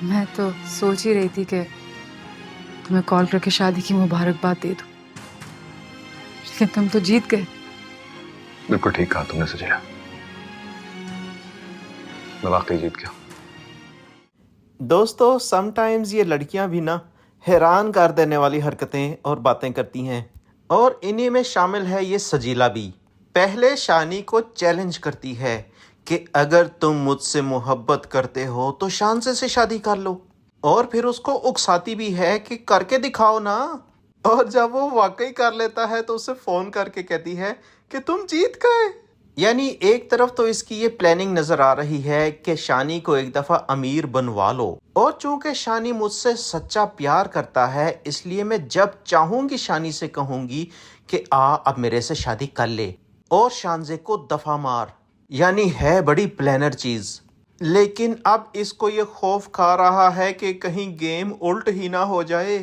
मैं तो सोच ही रही थी कि तुम्हें कॉल करके शादी की मुबारकबाद दे दूं, लेकिन तुम तो जीत गए। बिल्कुल ठीक कहा तुमने सजीला, मैं वाकई जीत गया। दोस्तों समटाइम्स ये लड़कियां भी ना हैरान कर देने वाली हरकतें और बातें करती हैं, और इन्हीं में शामिल है ये सजीला भी। पहले शानी को चैलेंज करती है कि अगर तुम मुझसे मोहब्बत करते हो तो शान से शादी कर लो, और फिर उसको उकसाती भी है कि करके दिखाओ ना। और जब वो वाकई कर लेता है तो उसे फोन करके कहती है कि तुम जीत गए। यानी एक तरफ तो इसकी ये प्लानिंग नजर आ रही है कि शानी को एक दफा अमीर बनवा लो, और चूंकि शानी मुझसे सच्चा प्यार करता है इसलिए मैं जब चाहूंगी शानी से कहूंगी कि अब मेरे से शादी कर ले और शानजे को दफा मार। यानी है बड़ी प्लानर चीज। लेकिन अब इसको ये खौफ खा रहा है कि कहीं गेम उल्ट ही ना हो जाए,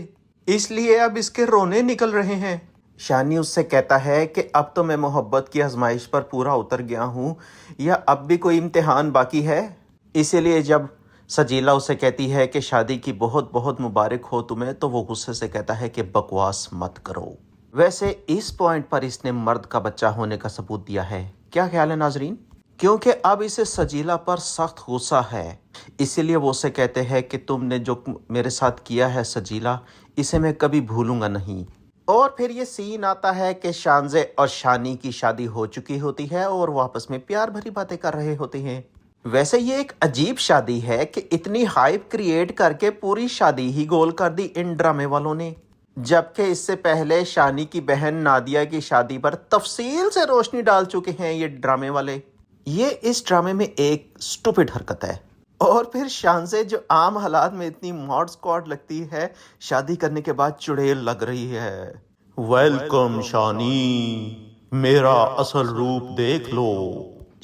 इसलिए अब इसके रोने निकल रहे हैं। शानी उससे कहता है कि अब तो मैं मोहब्बत की आजमाइश पर पूरा उतर गया हूँ, या अब भी कोई इम्तिहान बाकी है। इसीलिए जब सजीला उसे कहती है कि शादी की बहुत बहुत मुबारक हो तुम्हें, तो वो गुस्से से कहता है कि बकवास मत करो। वैसे इस पॉइंट पर इसने मर्द का बच्चा होने का सबूत दिया है। क्या ख्याल है नाजरीन? क्योंकि अब इसे सजीला पर सख्त गुस्सा है, इसीलिए वो उसे कहते हैं कि तुमने जो मेरे साथ किया है सजीला, इसे मैं कभी भूलूंगा नहीं। और फिर ये सीन आता है कि शानजे और शानी की शादी हो चुकी होती है और वो आपस में प्यार भरी बातें कर रहे होते हैं। वैसे ये एक अजीब शादी है कि इतनी हाइप क्रिएट करके पूरी शादी ही गोल कर दी इन ड्रामे वालों ने, जबकि इससे पहले शानी की बहन नादिया की शादी पर तफसील से रोशनी डाल चुके हैं ये ड्रामे वाले। ये इस ड्रामे में एक स्टूपिड हरकत है। और फिर शानजे जो आम हालात में इतनी मॉड स्क्वाड लगती है, शादी करने के बाद चुड़ैल लग रही है। वेलकम शानी, मेरा असल रूप देख लो।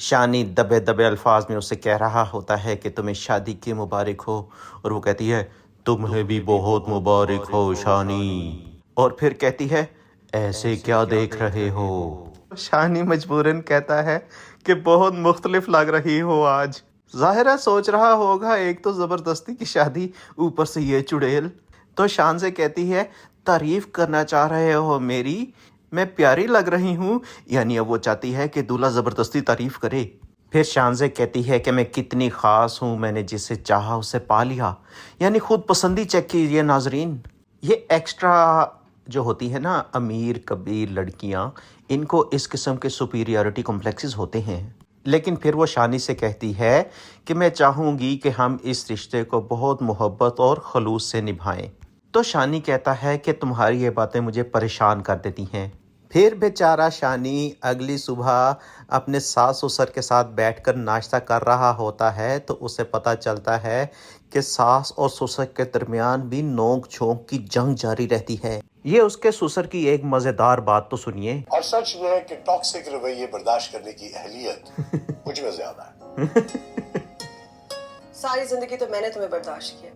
शानी दबे दबे अल्फाज में उसे कह रहा होता है कि तुम्हें शादी की मुबारक हो, और वो कहती है तुम्हें भी बहुत मुबारक हो शानी। और फिर कहती है ऐसे क्या देख रहे हो। शानी मजबूरन कहता है कि बहुत मुख्तलिफ लग रही हो आज। जाहिर है सोच रहा होगा एक तो जबरदस्ती की शादी, ऊपर से ये चुड़ैल। तो शान से कहती है तारीफ करना चाह रहे हो मेरी, मैं प्यारी लग रही हूँ। यानी अब वो चाहती है कि दूल्हा जबरदस्ती तारीफ करे। फिर शान से कहती है कि मैं कितनी खास हूँ, मैंने जिसे चाहा उसे पा लिया। यानी खुद पसंदी चेक कीजिए नाजरीन। ये एक्स्ट्रा जो होती है ना अमीर कबीर लड़कियां, इनको इस किस्म के सुपीरियरिटी कॉम्प्लेक्सेस होते हैं। लेकिन फिर वो शानी से कहती है कि मैं चाहूँगी कि हम इस रिश्ते को बहुत मोहब्बत और खलूस से निभाएं। तो शानी कहता है कि तुम्हारी ये बातें मुझे परेशान कर देती हैं। फिर बेचारा शानी अगली सुबह अपने सास ससुर के साथ बैठकर नाश्ता कर रहा होता है, तो उसे पता चलता है कि सास और ससुर के दरमियान भी नोक झोंक की जंग जारी रहती है। ये उसके ससुर की एक मजेदार बात तो सुनिए। और सच ये है कि टॉक्सिक रवैये बर्दाश्त करने की अहलियत मुझ में ज्यादा है। सारी जिंदगी तो मैंने तुम्हें बर्दाश्त किया।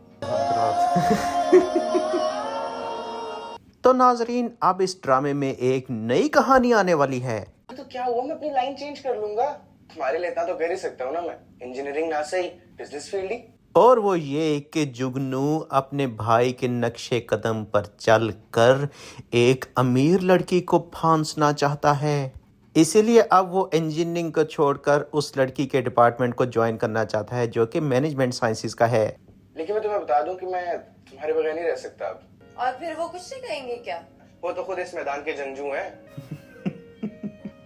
तो नाजरीन अब इस ड्रामे में एक नई कहानी आने वाली है। तो क्या हुआ, मैं अपनी लाइन चेंज कर लूंगा, तुम्हारे लिए इतना तो कर ही सकता हूँ ना मैं। इंजीनियरिंग ना सही बिजनेस फील्ड ही। और वो ये कि जुगनू अपने भाई के नक्शे कदम पर चल कर एक अमीर लड़की को फांसना चाहता है, इसीलिए अब वो इंजीनियरिंग को छोड़कर उस लड़की के डिपार्टमेंट को ज्वाइन करना चाहता है जो कि मैनेजमेंट साइंसेस का है। लेकिन मैं तुम्हें बता दूं कि मैं तुम्हारे बगैर नहीं रह सकता अब। और फिर वो कुछ नहीं कहेंगे क्या? वो तो खुद इस मैदान के जंगजू हैं।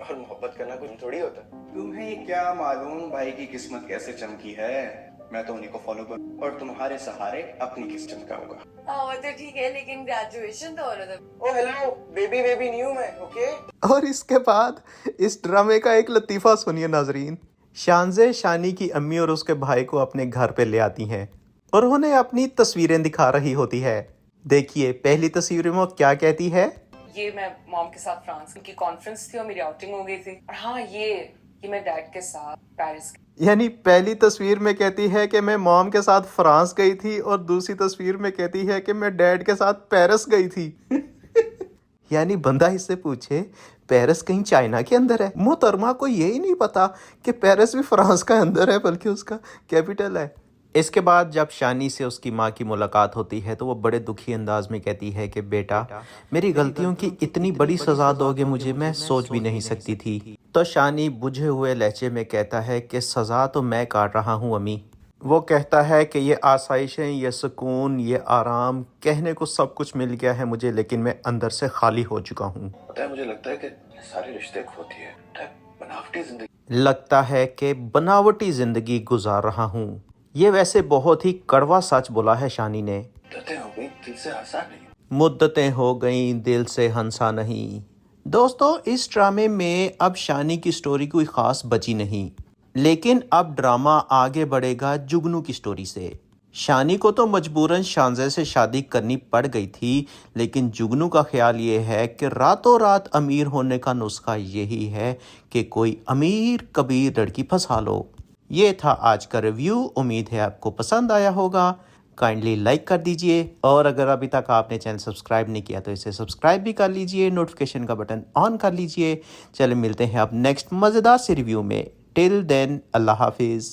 और मोहब्बत करना कुछ थोड़ी होता। तुम्हें क्या मालूम भाई की किस्मत कैसे चमकी है। मैं तो उन्हीं को फॉलो करूं और तुम्हारे सहारे अपनी किस्मत चमकाऊंगा। वो तो ठीक है, लेकिन ग्रेजुएशन तो होना था। ओ हेलो, बेबी न्यू मैं, ओके। और इसके बाद इस ड्रामे का एक लतीफा सुनिए नाजरीन। शानजे शानी की अम्मी और उसके भाई को अपने घर पे ले आती हैं और उन्हें अपनी तस्वीरें दिखा रही होती है। देखिए पहली तस्वीर में वो क्या कहती है। ये मैं मॉम के साथ फ्रांस की कॉन्फ्रेंस थी और मेरी आउटिंग हो गई थी। और हाँ ये मैं डैड के साथ पेरिस। यानी पहली तस्वीर में कहती है कि मैं मॉम के साथ फ्रांस गई थी, और दूसरी तस्वीर में कहती है कि मैं डैड के साथ पेरिस गई थी। यानी बंदा इससे पूछे पेरिस कहीं चाइना के अंदर है। मोहतरमा को यही नहीं पता कि पेरिस भी फ्रांस का अंदर है, बल्कि उसका कैपिटल है। اس کے بعد جب شانی سے اس کی ماں کی ملاقات ہوتی ہے تو وہ بڑے دکھی انداز میں کہتی ہے کہ بیٹا میری غلطیوں کی اتنی بڑی سزا دو گے مجھے، میں سوچ بھی نہیں سکتی تھی۔ تو شانی بجھے ہوئے لہجے میں کہتا ہے کہ سزا تو میں کاٹ رہا ہوں امی۔ وہ کہتا ہے کہ یہ آسائشیں، یہ سکون، یہ آرام کہنے کو سب کچھ مل گیا ہے مجھے، لیکن میں اندر سے خالی ہو چکا ہوں۔ پتہ ہے مجھے لگتا ہے کہ سارے رشتے ہوتی ہے بناوٹی زندگی لگتا ہے کہ بناوٹی زندگی گزار رہا ہوں۔ یہ ویسے بہت ہی کڑوا سچ بولا ہے شانی نے۔ مدتیں ہو گئی دل سے ہنسا نہیں۔ مدتیں ہو گئیں دل سے ہنسا نہیں۔ دوستو اس ڈرامے میں اب شانی کی سٹوری کوئی خاص بچی نہیں، لیکن اب ڈرامہ آگے بڑھے گا جگنو کی سٹوری سے۔ شانی کو تو مجبوراً شانزے سے شادی کرنی پڑ گئی تھی، لیکن جگنو کا خیال یہ ہے کہ راتوں رات امیر ہونے کا نسخہ یہی ہے کہ کوئی امیر کبیر لڑکی پھنسا لو۔ یہ تھا آج کا ریویو، امید ہے آپ کو پسند آیا ہوگا۔ کائنڈلی لائک کر دیجئے، اور اگر ابھی تک آپ نے چینل سبسکرائب نہیں کیا تو اسے سبسکرائب بھی کر لیجئے، نوٹیفیکیشن کا بٹن آن کر لیجئے۔ چلیں ملتے ہیں اب نیکسٹ مزیدار سے ریویو میں۔ ٹل دین اللہ حافظ۔